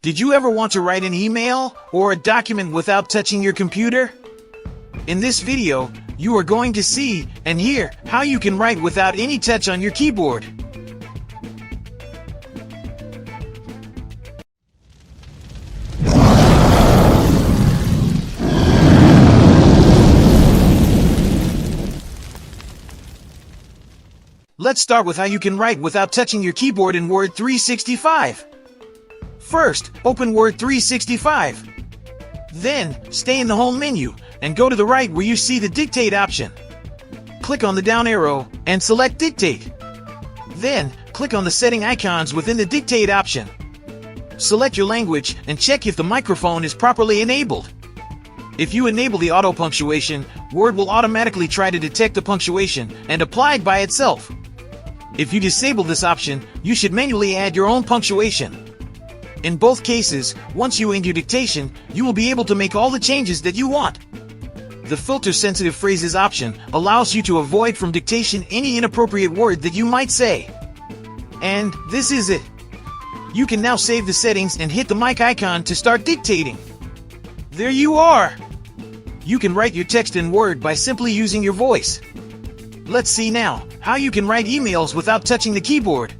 Did you ever want to write an email or a document without touching your computer? In this video, you are going to see and hear how you can write without any touch on your keyboard. Let's start with how you can write without touching your keyboard in Word 365. First, open Word 365. Then, stay in the Home menu and go to the right where you see the Dictate option. Click on the down arrow and select Dictate. Then, click on the setting icons within the Dictate option. Select your language and check if the microphone is properly enabled. If you enable the auto punctuation, Word will automatically try to detect the punctuation and apply it by itself. If you disable this option, you should manually add your own punctuation. In both cases, once you end your dictation, you will be able to make all the changes that you want. The Filter Sensitive Phrases option allows you to avoid from dictation any inappropriate word that you might say. And this is it. You can now save the settings and hit the mic icon to start dictating. There you are! You can write your text in Word by simply using your voice. Let's see now how you can write emails without touching the keyboard.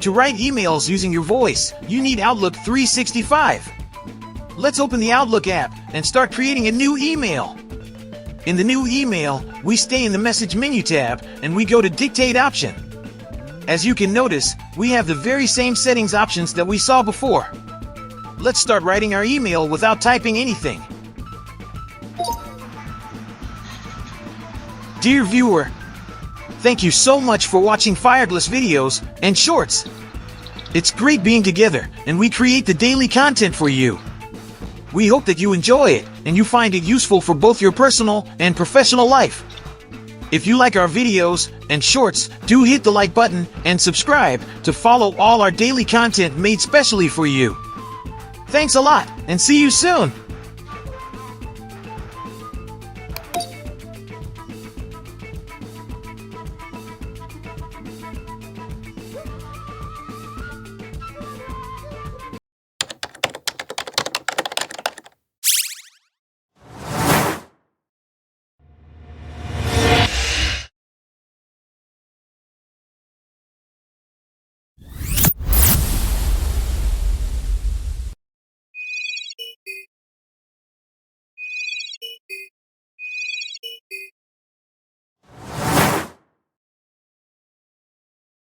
To write emails using your voice, you need Outlook 365. Let's open the Outlook app and start creating a new email. In the new email, we stay in the Message menu tab and we go to Dictate option. As you can notice, we have the very same settings options that we saw before. Let's start writing our email without typing anything. Dear viewer, thank you so much for watching Fireglass videos and shorts. It's great being together and we create the daily content for you. We hope that you enjoy it and you find it useful for both your personal and professional life. If you like our videos and shorts, do hit the like button and subscribe to follow all our daily content made specially for you. Thanks a lot and see you soon!